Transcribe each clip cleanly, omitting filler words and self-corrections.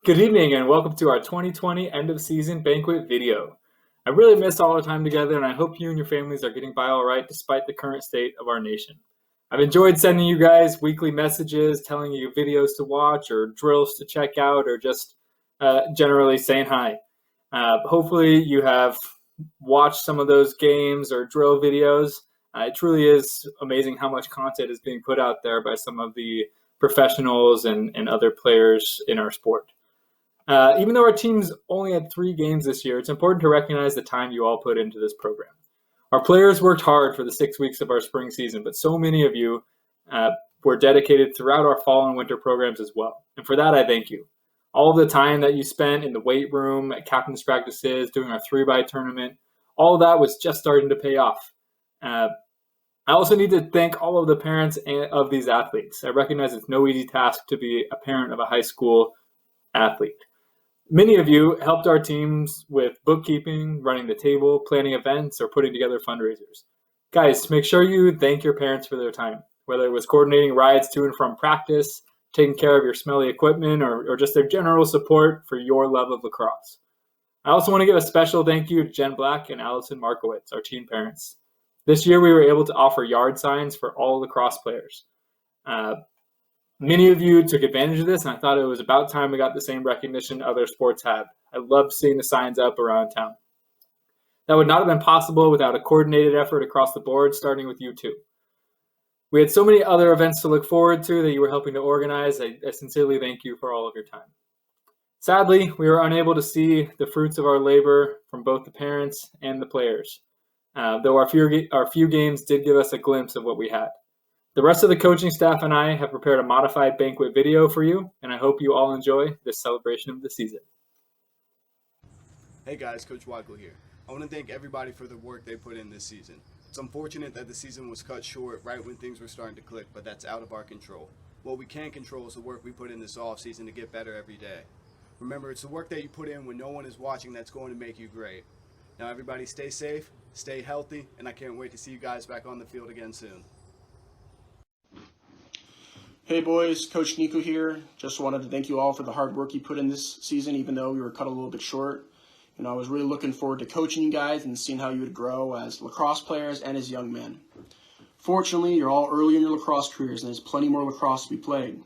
Good evening and welcome to our 2020 end of season banquet video. I really missed all our time together and I hope you and your families are getting by all right despite the current state of our nation. I've enjoyed sending you guys weekly messages, telling you videos to watch or drills to check out or just generally saying hi. Hopefully you have watched some of those games or drill videos. It truly is amazing how much content is being put out there by some of the professionals and other players in our sport. Even though our team's only had 3 games this year, it's important to recognize the time you all put into this program. Our players worked hard for the 6 weeks of our spring season, but so many of you were dedicated throughout our fall and winter programs as well. And for that, I thank you. All of the time that you spent in the weight room, at captain's practices, doing our 3x tournament, all of that was just starting to pay off. I also need to thank all of the parents of these athletes. I recognize it's no easy task to be a parent of a high school athlete. Many of you helped our teams with bookkeeping, running the table, planning events, or putting together fundraisers. Guys, make sure you thank your parents for their time, whether it was coordinating rides to and from practice, taking care of your smelly equipment, or just their general support for your love of lacrosse. I also want to give a special thank you to Jen Black and Allison Markowitz, our team parents. This year we were able to offer yard signs for all lacrosse players. Many of you took advantage of this, and I thought it was about time we got the same recognition other sports have. I loved seeing the signs up around town. That would not have been possible without a coordinated effort across the board, starting with you two. We had so many other events to look forward to that you were helping to organize. I sincerely thank you for all of your time. Sadly, we were unable to see the fruits of our labor from both the parents and the players, though our few games did give us a glimpse of what we had. The rest of the coaching staff and I have prepared a modified banquet video for you, and I hope you all enjoy this celebration of the season. Hey guys, Coach Weigel here. I want to thank everybody for the work they put in this season. It's unfortunate that the season was cut short right when things were starting to click, but that's out of our control. What we can control is the work we put in this off season to get better every day. Remember, it's the work that you put in when no one is watching that's going to make you great. Now everybody stay safe, stay healthy, and I can't wait to see you guys back on the field again soon. Hey boys, Coach Nico here. Just wanted to thank you all for the hard work you put in this season, even though we were cut a little bit short. I was really looking forward to coaching you guys and seeing how you would grow as lacrosse players and as young men. Fortunately, you're all early in your lacrosse careers and there's plenty more lacrosse to be played.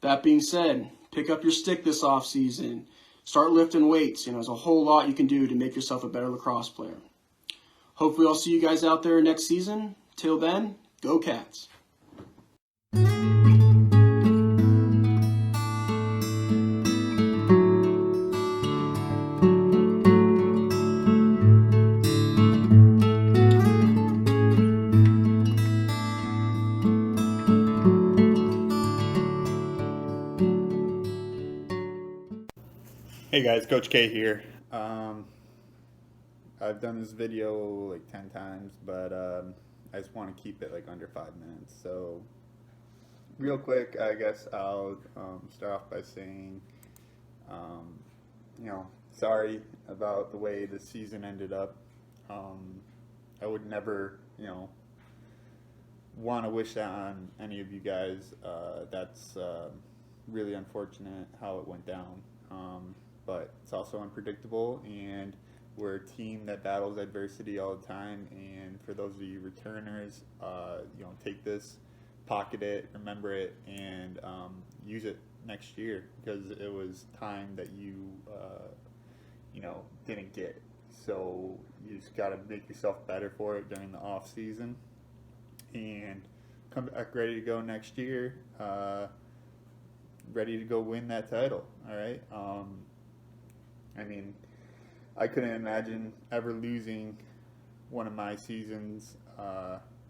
That being said, pick up your stick this off season. Start lifting weights. There's a whole lot you can do to make yourself a better lacrosse player. Hopefully I'll see you guys out there next season. Till then, go Cats. Hey guys, Coach K here. I've done this video like 10 times, but I just want to keep it like under 5 minutes. So real quick, I guess I'll start off by saying, sorry about the way the season ended up. I would never, want to wish that on any of you guys. That's really unfortunate how it went down. But it's also unpredictable, and we're a team that battles adversity all the time. And for those of you returners, take this, pocket it, remember it, and use it next year, because it was time that you didn't get. So you just got to make yourself better for it during the off season, and come back ready to go next year, ready to go win that title. All right. I couldn't imagine ever losing one of my seasons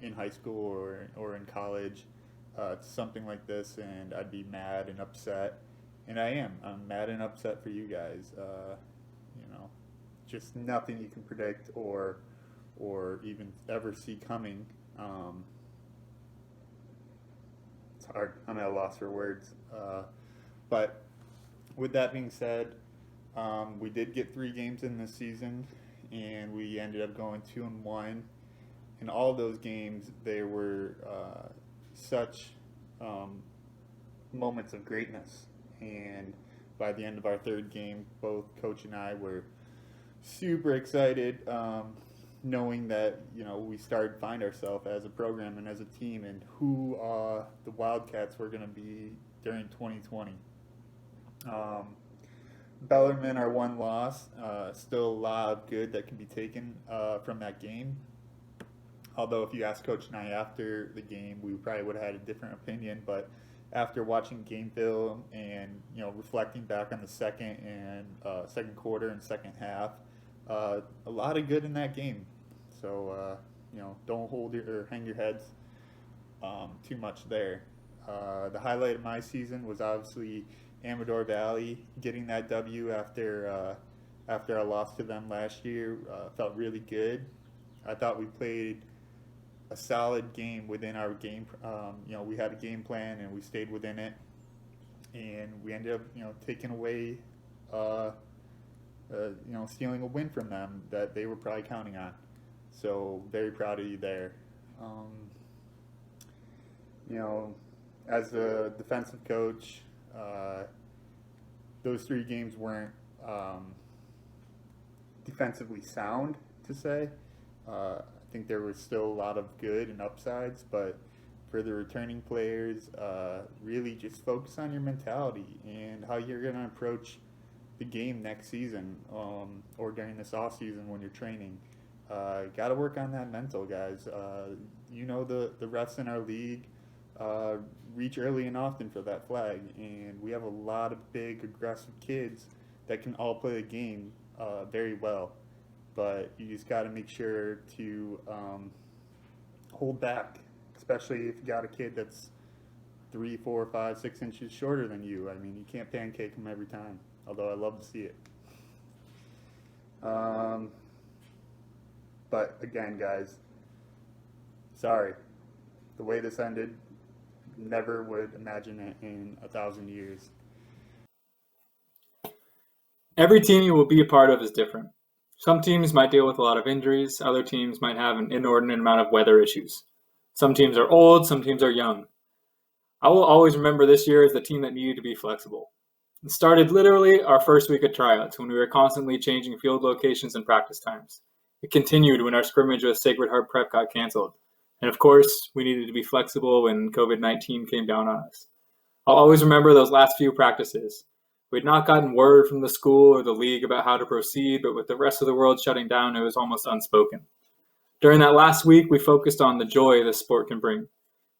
in high school or in college to something like this, and I'd be mad and upset. And I am. I'm mad and upset for you guys. Just nothing you can predict or even ever see coming. It's hard. I'm at a loss for words. But with that being said, we did get 3 games in this season, and we ended up going 2-1. In all of those games, they were such moments of greatness, by the end of our third game, both Coach and I were super excited, knowing that, we started to find ourselves as a program and as a team and who the Wildcats were going to be during 2020. Bellarmine, our one loss, still a lot of good that can be taken from that game. Although if you ask Coach and I after the game, we probably would have had a different opinion. But after watching game film and reflecting back on the second quarter and second half, a lot of good in that game. So don't hang your heads too much there. The highlight of my season was obviously Amador Valley getting that W after I lost to them last year. Felt really good. I thought we played a solid game within our game. We had a game plan and we stayed within it, and we ended up taking away stealing a win from them that they were probably counting on. So very proud of you there. As a defensive coach, those 3 games weren't defensively sound, to say. I think there was still a lot of good and upsides, but for the returning players, really just focus on your mentality and how you're going to approach the game next season, or during this off season when you're training. Got to work on that mental, guys. The refs in our league reach early and often for that flag, and we have a lot of big, aggressive kids that can all play the game very well. But you just got to make sure to hold back, especially if you got a kid that's 3, 4, 5, 6 inches shorter than you. I mean, you can't pancake them every time, although I love to see it. But again, guys, sorry. The way this ended, never would imagine it in 1,000 years. Every team you will be a part of is different. Some teams might deal with a lot of injuries. Other teams might have an inordinate amount of weather issues. Some teams are old, some teams are young. I will always remember this year as the team that needed to be flexible. It started literally our first week of tryouts when we were constantly changing field locations and practice times. It continued when our scrimmage with Sacred Heart Prep got canceled. And of course, we needed to be flexible when COVID-19 came down on us. I'll always remember those last few practices. We had not gotten word from the school or the league about how to proceed, but with the rest of the world shutting down, it was almost unspoken. During that last week, we focused on the joy this sport can bring.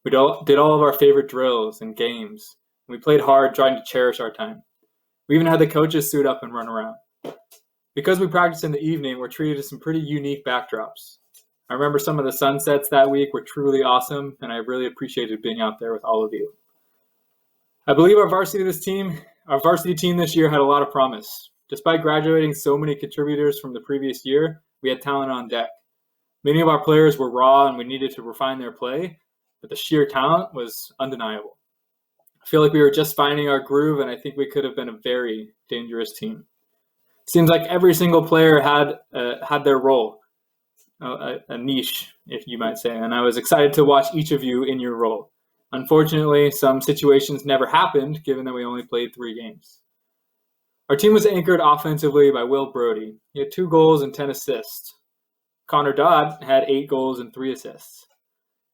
We did all of our favorite drills and games. We played hard trying to cherish our time. We even had the coaches suit up and run around. Because we practiced in the evening, we're treated to some pretty unique backdrops. I remember some of the sunsets that week were truly awesome, and I really appreciated being out there with all of you. I believe our varsity team this year had a lot of promise. Despite graduating so many contributors from the previous year, we had talent on deck. Many of our players were raw and we needed to refine their play, but the sheer talent was undeniable. I feel like we were just finding our groove, and I think we could have been a very dangerous team. Seems like every single player had their role, a niche, if you might say, and I was excited to watch each of you in your role. Unfortunately, some situations never happened, given that we only played 3 games. Our team was anchored offensively by Will Brody. He had 2 goals and 10 assists. Connor Dodd had 8 goals and 3 assists.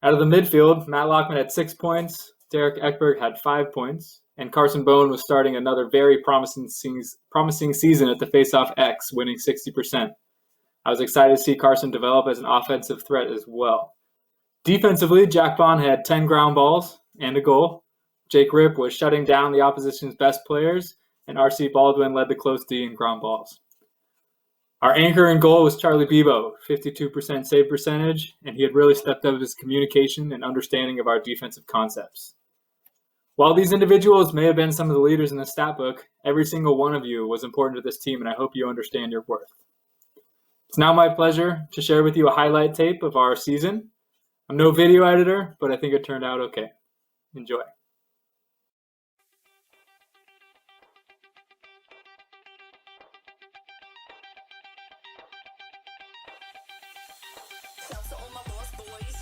Out of the midfield, Matt Lockman had 6 points, Derek Ekberg had 5 points, and Carson Bone was starting another very promising season at the Faceoff X, winning 60%. I was excited to see Carson develop as an offensive threat as well. Defensively, Jack Bond had 10 ground balls and a goal. Jake Ripp was shutting down the opposition's best players, and R.C. Baldwin led the close D in ground balls. Our anchor in goal was Charlie Bebo, 52% save percentage, and he had really stepped up his communication and understanding of our defensive concepts. While these individuals may have been some of the leaders in the stat book, every single one of you was important to this team, and I hope you understand your worth. It's now my pleasure to share with you a highlight tape of our season. I'm no video editor, but I think it turned out okay. Enjoy. Shout to all my lost boys.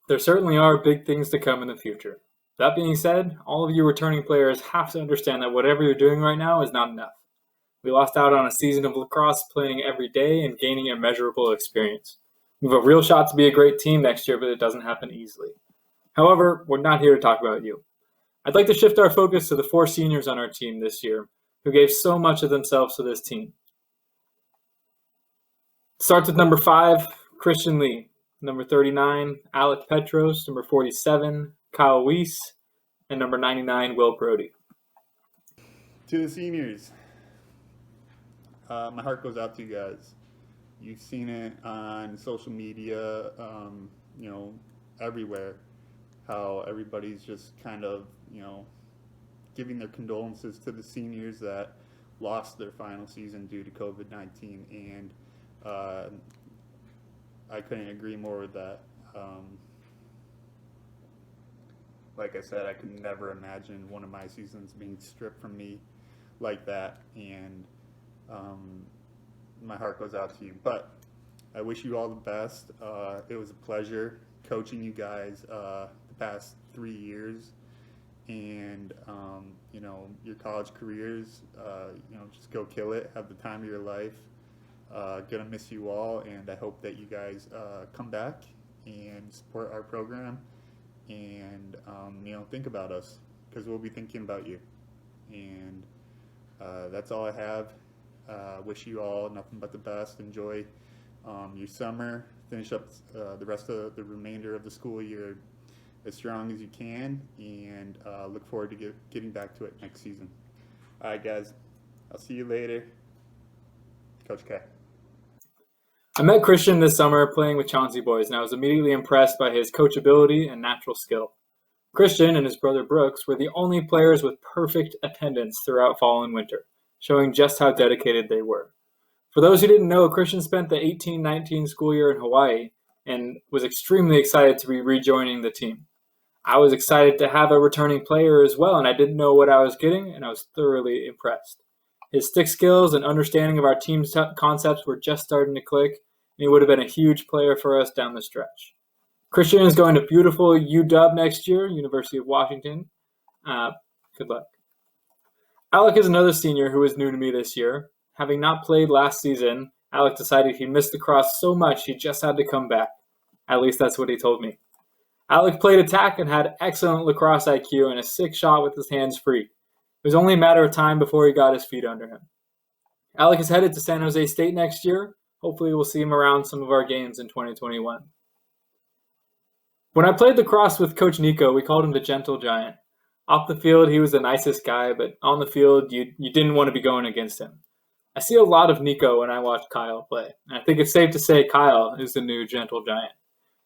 There certainly are big things to come in the future. That being said, all of you returning players have to understand that whatever you're doing right now is not enough. We lost out on a season of lacrosse playing every day and gaining immeasurable experience. We have a real shot to be a great team next year, but it doesn't happen easily. However, we're not here to talk about you. I'd like to shift our focus to the 4 seniors on our team this year who gave so much of themselves to this team. Starts with number 5, Christian Lee. Number 39, Alec Petros. Number 47, Kyle Weiss. And number 99, Will Brody. To the seniors, my heart goes out to you guys. You've seen it on social media, everywhere, how everybody's just kind of, giving their condolences to the seniors that lost their final season due to COVID-19. And I couldn't agree more with that. Like I said, I could never imagine one of my seasons being stripped from me like that, and my heart goes out to you. But I wish you all the best. It was a pleasure coaching you guys the past 3 years, and your college careers. Just go kill it. Have the time of your life. Gonna miss you all, and I hope that you guys come back and support our program, and think about us, because we'll be thinking about you. And that's all I have. Wish you all nothing but the best. Enjoy your summer. Finish up the rest of the remainder of the school year as strong as you can, and look forward to getting back to it next season. All right, guys. I'll see you later. Coach K. I met Christian this summer playing with Chauncey boys, and I was immediately impressed by his coachability and natural skill. Christian and his brother Brooks were the only players with perfect attendance throughout fall and winter, showing just how dedicated they were. For those who didn't know, Christian spent the 18-19 school year in Hawaii and was extremely excited to be rejoining the team. I was excited to have a returning player as well, and I didn't know what I was getting, and I was thoroughly impressed. His stick skills and understanding of our team's concepts were just starting to click, and he would have been a huge player for us down the stretch. Christian is going to beautiful UW next year, University of Washington. Good luck. Alec is another senior who is new to me this year. Having not played last season, Alec decided he missed lacrosse so much he just had to come back. At least that's what he told me. Alec played attack and had excellent lacrosse IQ and a sick shot with his hands free. It was only a matter of time before he got his feet under him. Alec is headed to San Jose State next year. Hopefully we'll see him around some of our games in 2021. When I played lacrosse with Coach Nico, we called him the Gentle Giant. Off the field, he was the nicest guy, but on the field, you didn't want to be going against him. I see a lot of Nico when I watch Kyle play, and I think it's safe to say Kyle is the new Gentle Giant.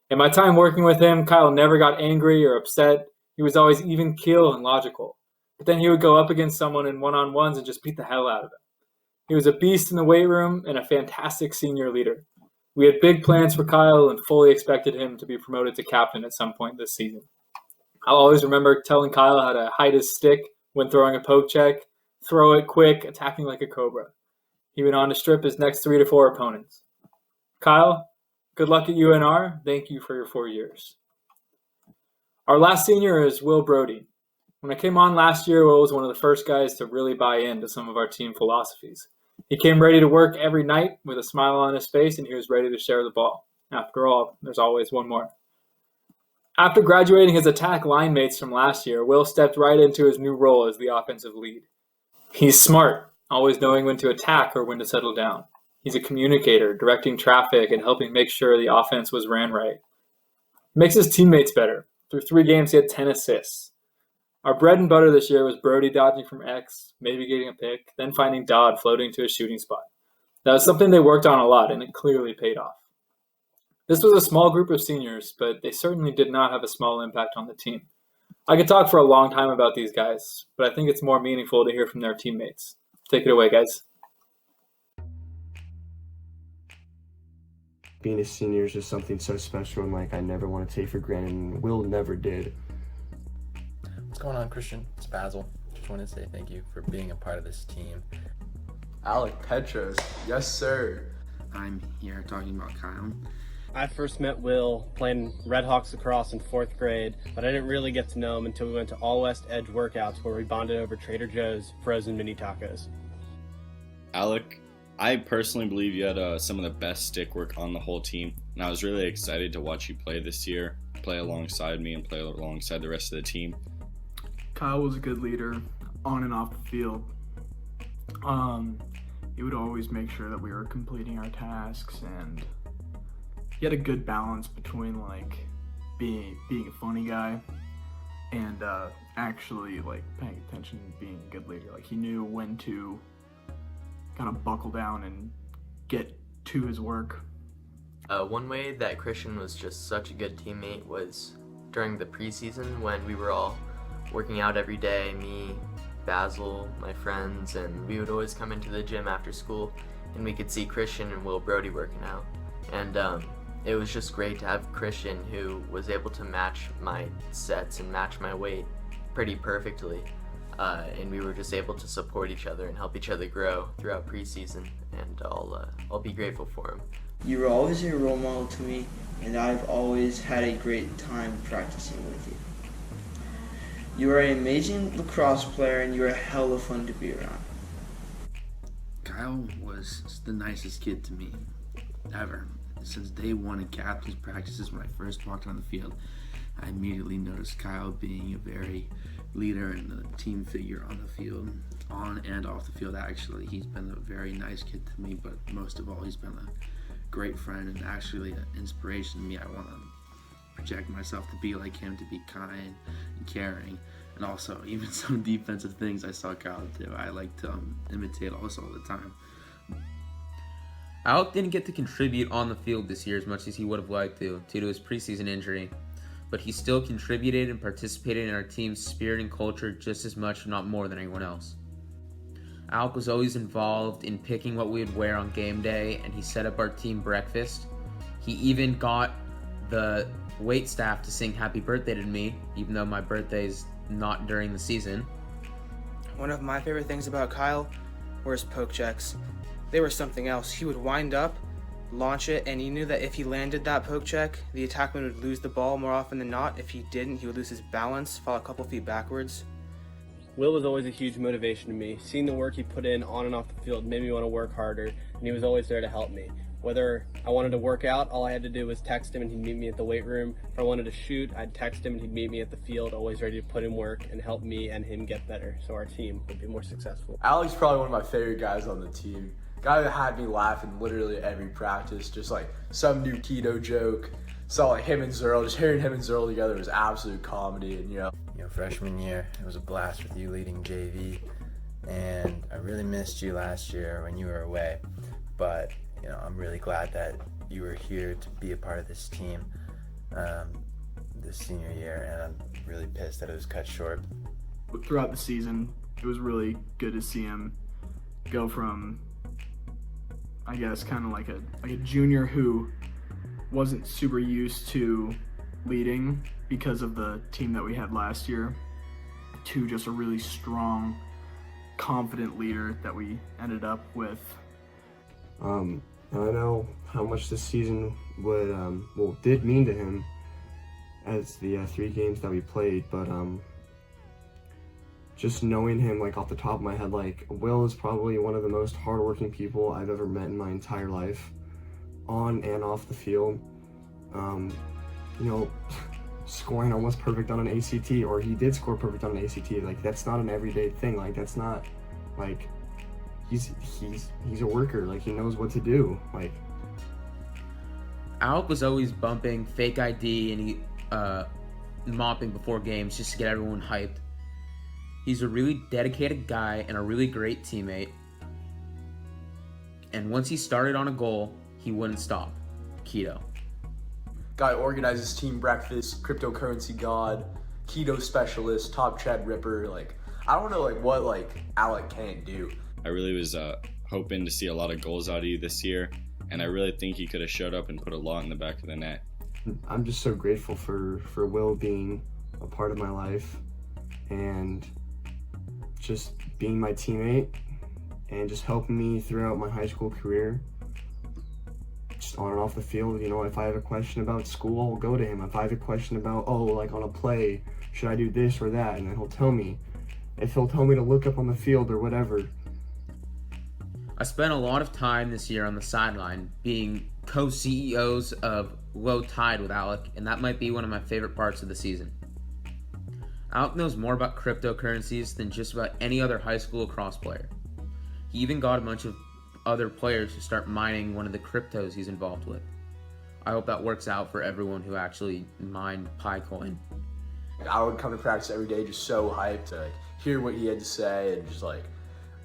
In my time working with him, Kyle never got angry or upset. He was always even keel and logical. But then he would go up against someone in one-on-ones and just beat the hell out of him. He was a beast in the weight room and a fantastic senior leader. We had big plans for Kyle and fully expected him to be promoted to captain at some point this season. I'll always remember telling Kyle how to hide his stick when throwing a poke check, throw it quick, attacking like a cobra. He went on to strip his next 3 to 4 opponents. Kyle, good luck at UNR. Thank you for your 4 years. Our last senior is Will Brody. When I came on last year, Will was one of the first guys to really buy into some of our team philosophies. He came ready to work every night with a smile on his face, and he was ready to share the ball. After all, there's always one more. After graduating his attack line mates from last year, Will stepped right into his new role as the offensive lead. He's smart, always knowing when to attack or when to settle down. He's a communicator, directing traffic and helping make sure the offense was ran right. Makes his teammates better. Through 3 games, he had 10 assists. Our bread and butter this year was Brody dodging from X, maybe getting a pick, then finding Dodd floating to a shooting spot. That was something they worked on a lot, and it clearly paid off. This was a small group of seniors, but they certainly did not have a small impact on the team. I could talk for a long time about these guys, but I think it's more meaningful to hear from their teammates. Take it away, guys. Being a senior is just something so special, and I never want to take for granted, and Will never did. What's going on, Christian? It's Basil. Just want to say thank you for being a part of this team. Alec Petros, yes sir. I'm here talking about Kyle. I first met Will playing Red Hawks lacrosse in 4th grade, but I didn't really get to know him until we went to All West Edge workouts where we bonded over Trader Joe's frozen mini tacos. Alec, I personally believe you had some of the best stick work on the whole team, and I was really excited to watch you play this year, play alongside me and play alongside the rest of the team. Kyle was a good leader on and off the field. He would always make sure that we were completing our tasks, and he had a good balance between being a funny guy and actually paying attention and being a good leader. He knew when to kind of buckle down and get to his work. One way that Christian was just such a good teammate was during the preseason when we were all working out every day, me, Basil, my friends, and we would always come into the gym after school and we could see Christian and Will Brody working out. And it was just great to have Christian, who was able to match my sets and match my weight pretty perfectly. And we were just able to support each other and help each other grow throughout preseason, and I'll be grateful for him. You were always a role model to me, and I've always had a great time practicing with you. You are an amazing lacrosse player, and you are hella fun to be around. Kyle was the nicest kid to me ever. Since day one in captain's practices, when I first walked on the field, I immediately noticed Kyle being a very leader and a team figure on the field, on and off the field. Actually, he's been a very nice kid to me, but most of all, he's been a great friend and actually an inspiration to me. I want to project myself to be like him, to be kind and caring, and also even some defensive things I saw Kyle do, I like to imitate also all the time. Alec didn't get to contribute on the field this year as much as he would have liked to due to his preseason injury, but he still contributed and participated in our team's spirit and culture just as much, if not more, than anyone else. Alec was always involved in picking what we would wear on game day, and he set up our team breakfast. He even got the wait staff to sing happy birthday to me, even though my birthday's not during the season. One of my favorite things about Kyle were his poke checks. They were something else. He would wind up, launch it, and he knew that if he landed that poke check, the attackman would lose the ball more often than not. If he didn't, he would lose his balance, fall a couple feet backwards. Will was always a huge motivation to me. Seeing the work he put in on and off the field made me want to work harder, and he was always there to help me. Whether I wanted to work out, all I had to do was text him and he'd meet me at the weight room. If I wanted to shoot, I'd text him and he'd meet me at the field, always ready to put in work and help me and him get better so our team would be more successful. Alec's probably one of my favorite guys on the team. Guy that had me laughing literally every practice, just like some new keto joke. Saw like him and Zerl, just hearing him and Zerl together was absolute comedy. And freshman year, it was a blast with you leading JV, and I really missed you last year when you were away. But I'm really glad that you were here to be a part of this team this senior year, and I'm really pissed that it was cut short. Throughout the season, it was really good to see him go from, I guess, kind of like a junior who wasn't super used to leading because of the team that we had last year, to just a really strong, confident leader that we ended up with. And I know how much this season did mean to him as the 3 games that we played, but just knowing him like off the top of my head, like Will is probably one of the most hardworking people I've ever met in my entire life, on and off the field. Scoring almost perfect on an ACT, or he did score perfect on an ACT. Like, that's not an everyday thing. Like, that's not like he's a worker. Like, he knows what to do. Like, Alec was always bumping fake ID and he mopping before games just to get everyone hyped. He's a really dedicated guy and a really great teammate. And once he started on a goal, he wouldn't stop. Keto. Guy organizes team breakfast, cryptocurrency god, keto specialist, top Chad Ripper. Like, I don't know what Alec can't do. I really was hoping to see a lot of goals out of you this year, and I really think he could have showed up and put a lot in the back of the net. I'm just so grateful for Will being a part of my life and just being my teammate and just helping me throughout my high school career. Just on and off the field, if I have a question about school, I'll go to him. If I have a question about, on a play, should I do this or that? And then he'll tell me. If he'll tell me to look up on the field or whatever. I spent a lot of time this year on the sideline being co-CEOs of Low Tide with Alec, and that might be one of my favorite parts of the season. Alec knows more about cryptocurrencies than just about any other high school lacrosse player. He even got a bunch of other players to start mining one of the cryptos he's involved with. I hope that works out for everyone who actually mined Picoin. I would come to practice every day just so hyped to hear what he had to say, and just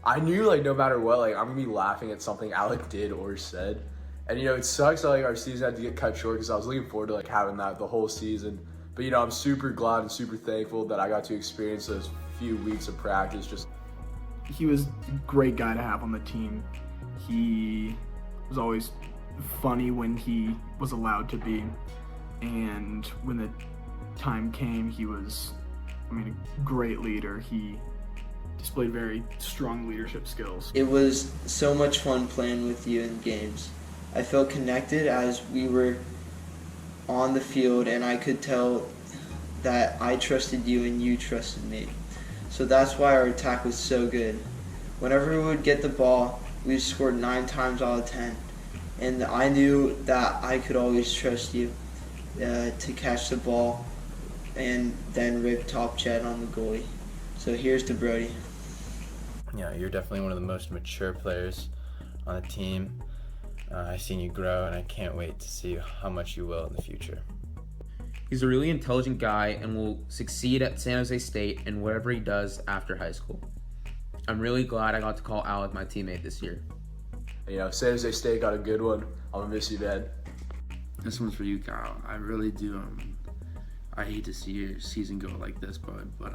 I knew no matter what, I'm gonna be laughing at something Alec did or said. And it sucks that our season had to get cut short, because I was looking forward to having that the whole season. But I'm super glad and super thankful that I got to experience those few weeks of practice. He was a great guy to have on the team. He was always funny when he was allowed to be, and when the time came, he was, a great leader. He displayed very strong leadership skills. It was so much fun playing with you in games. I felt connected as we were on the field, and I could tell that I trusted you and you trusted me. So that's why our attack was so good. Whenever we would get the ball, we scored 9 times out of 10. And I knew that I could always trust you to catch the ball and then rip top Chad on the goalie. So here's to Brody. Yeah, you're definitely one of the most mature players on the team. I've seen you grow, and I can't wait to see how much you will in the future. He's a really intelligent guy and will succeed at San Jose State and whatever he does after high school. I'm really glad I got to call Alec my teammate this year. San Jose State got a good one. I'm gonna miss you, man. This one's for you, Kyle. I really do. I hate to see your season go like this, bud, but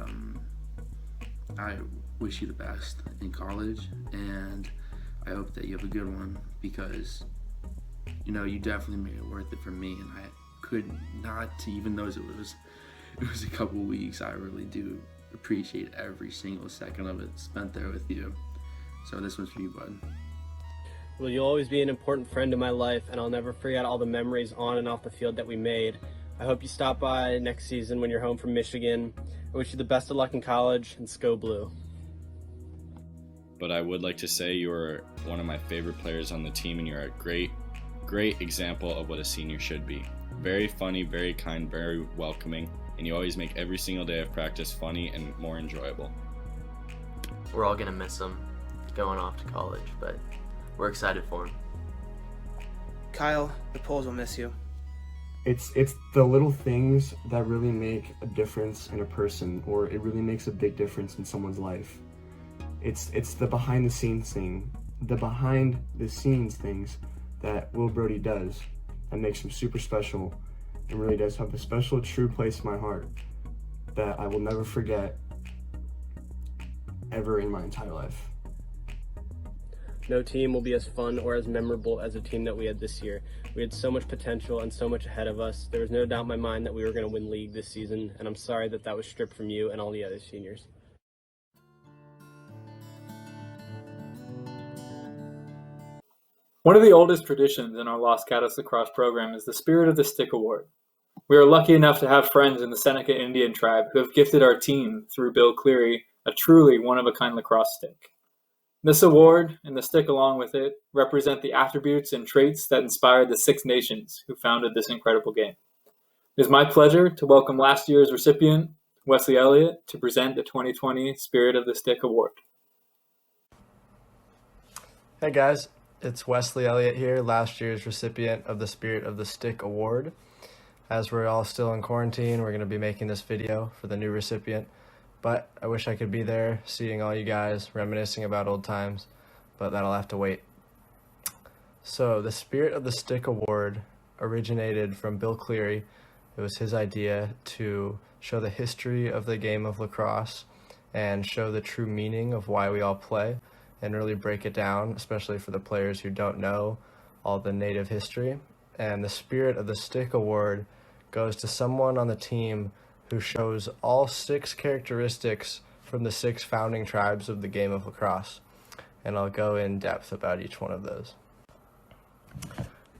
I wish you the best in college, and I hope that you have a good one, because you definitely made it worth it for me, and I could not, even though it was a couple weeks, I really do appreciate every single second of it spent there with you. So this one's for you, bud. Well, you'll always be an important friend in my life, and I'll never forget all the memories on and off the field that we made. I hope you stop by next season when you're home from Michigan. I wish you the best of luck in college, and Sco Blue. But I would like to say you are one of my favorite players on the team, and you're a great example of what a senior should be. Very funny, very kind, very welcoming, and you always make every single day of practice funny and more enjoyable. We're all going to miss him going off to college, but we're excited for him. Kyle, the Poles will miss you. It's the little things that really make a difference in a person, or it really makes a big difference in someone's life. It's the behind the scenes things that Will Brody does that makes him super special and really does have a special, true place in my heart that I will never forget ever in my entire life. No team will be as fun or as memorable as the team that we had this year. We had so much potential and so much ahead of us. There was no doubt in my mind that we were going to win league this season, and I'm sorry that that was stripped from you and all the other seniors. One of the oldest traditions in our Los Gatos Lacrosse program is the Spirit of the Stick Award. We are lucky enough to have friends in the Seneca Indian tribe who have gifted our team, through Bill Cleary, a truly one-of-a-kind lacrosse stick. This award, and the stick along with it, represent the attributes and traits that inspired the Six Nations who founded this incredible game. It is my pleasure to welcome last year's recipient, Wesley Elliott, to present the 2020 Spirit of the Stick Award. Hey guys, it's Wesley Elliott here, last year's recipient of the Spirit of the Stick Award. As we're all still in quarantine, we're going to be making this video for the new recipient. But I wish I could be there, seeing all you guys, reminiscing about old times, but that'll have to wait. So the Spirit of the Stick Award originated from Bill Cleary. It was his idea to show the history of the game of lacrosse and show the true meaning of why we all play and really break it down, especially for the players who don't know all the native history. And the Spirit of the Stick Award goes to someone on the team who shows all 6 characteristics from the 6 founding tribes of the game of lacrosse. And I'll go in depth about each one of those.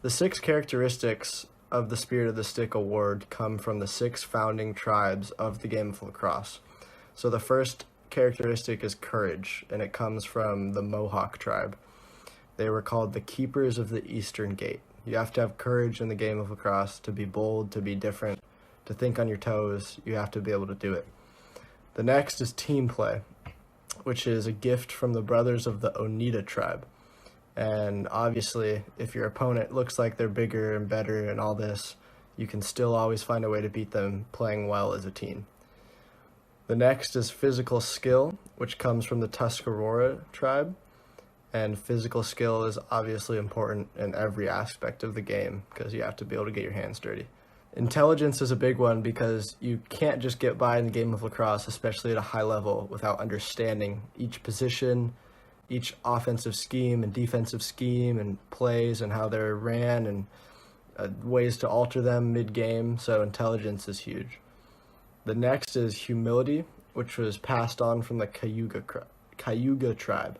The 6 characteristics of the Spirit of the Stick Award come from the 6 founding tribes of the game of lacrosse. So the first characteristic is courage, and it comes from the Mohawk tribe. They were called the Keepers of the Eastern Gate. You have to have courage in the game of lacrosse to be bold, to be different, to think on your toes. You have to be able to do it. The next is team play, which is a gift from the brothers of the Oneida tribe. And obviously, if your opponent looks like they're bigger and better and all this, you can still always find a way to beat them playing well as a team. The next is physical skill, which comes from the Tuscarora tribe. And physical skill is obviously important in every aspect of the game because you have to be able to get your hands dirty. Intelligence is a big one because you can't just get by in the game of lacrosse, especially at a high level, without understanding each position, each offensive scheme and defensive scheme and plays and how they're ran and ways to alter them mid-game. So intelligence is huge. The next is humility, which was passed on from the Cayuga tribe.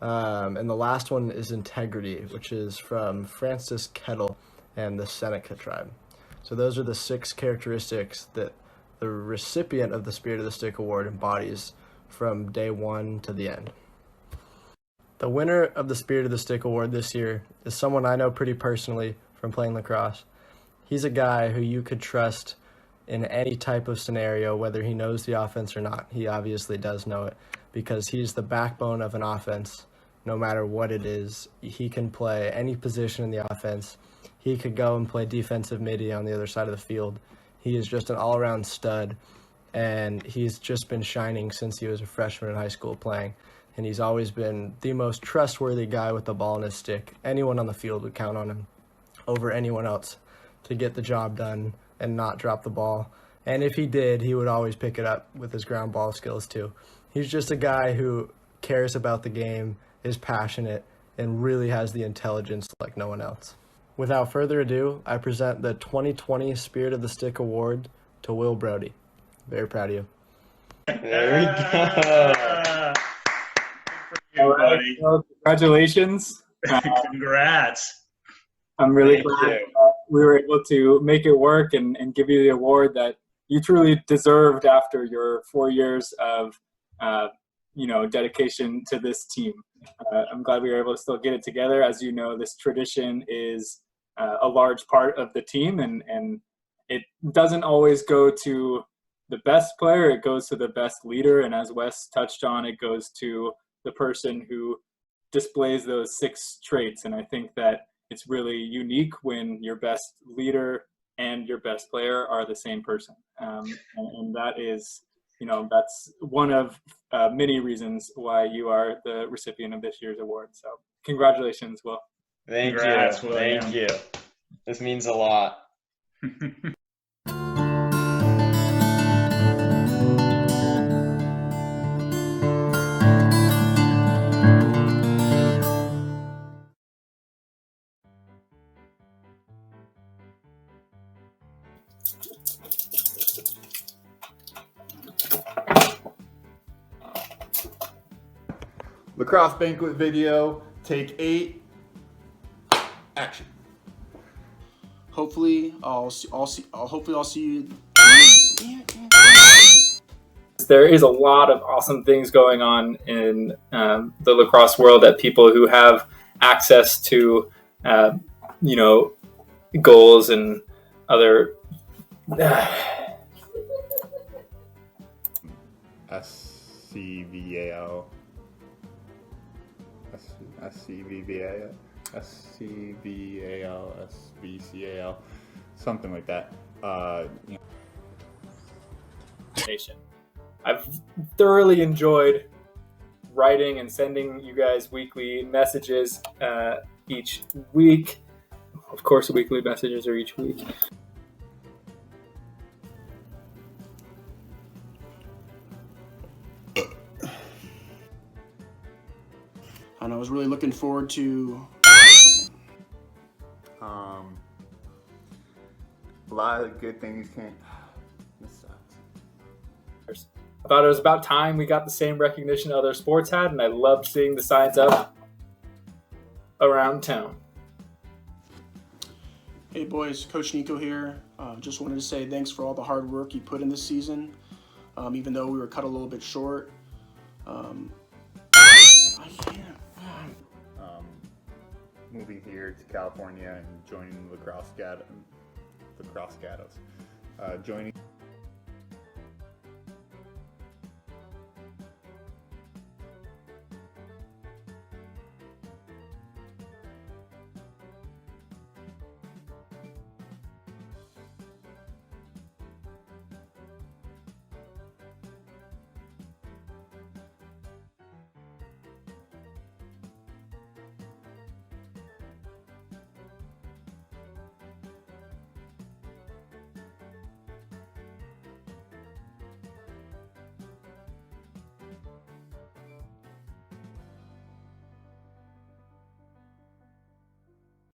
And the last one is integrity, which is from Francis Kettle and the Seneca tribe. So those are the 6 characteristics that the recipient of the Spirit of the Stick Award embodies from day 1 to the end. The winner of the Spirit of the Stick Award this year is someone I know pretty personally from playing lacrosse. He's a guy who you could trust in any type of scenario, whether he knows the offense or not. He obviously does know it because he's the backbone of an offense. No matter what it is, he can play any position in the offense. He could go and play defensive midi on the other side of the field. He is just an all-around stud, and he's just been shining since he was a freshman in high school playing. And he's always been the most trustworthy guy with the ball in his stick. Anyone on the field would count on him over anyone else to get the job done and not drop the ball. And if he did, he would always pick it up with his ground ball skills too. He's just a guy who cares about the game, is passionate, and really has the intelligence like no one else. Without further ado, I present the 2020 Spirit of the Stick Award to Will Brody. Very proud of you. There we go. All right, well, congratulations. Congrats. I'm really Thank glad you. we were able to make it work and give you the award that you truly deserved after your 4 years of dedication to this team. I'm glad we were able to still get it together. As you know, this tradition is a large part of the team, and it doesn't always go to the best player, it goes to the best leader. And as Wes touched on, it goes to the person who displays those 6 traits. And I think that it's really unique when your best leader and your best player are the same person. And that is, that's one of many reasons why you are the recipient of this year's award. So congratulations, Will. Congrats, William. Thank you. This means a lot. Lacrosse banquet video, take 8, action. Hopefully, I'll see you. There is a lot of awesome things going on in the lacrosse world that people who have access to, goals and other. SCVAL. SCVAL, SCVAL, SBCAL, something like that. I've thoroughly enjoyed writing and sending you guys weekly messages each week. Of course, weekly messages are each week. And I was really looking forward to a lot of good things came. This sucks. I thought it was about time we got the same recognition other sports had, and I loved seeing the signs up around town. Hey boys, Coach Nico here. Just wanted to say thanks for all the hard work you put in this season, even though we were cut a little bit short. Moving here to California and joining Lacrosse Gatos. Joining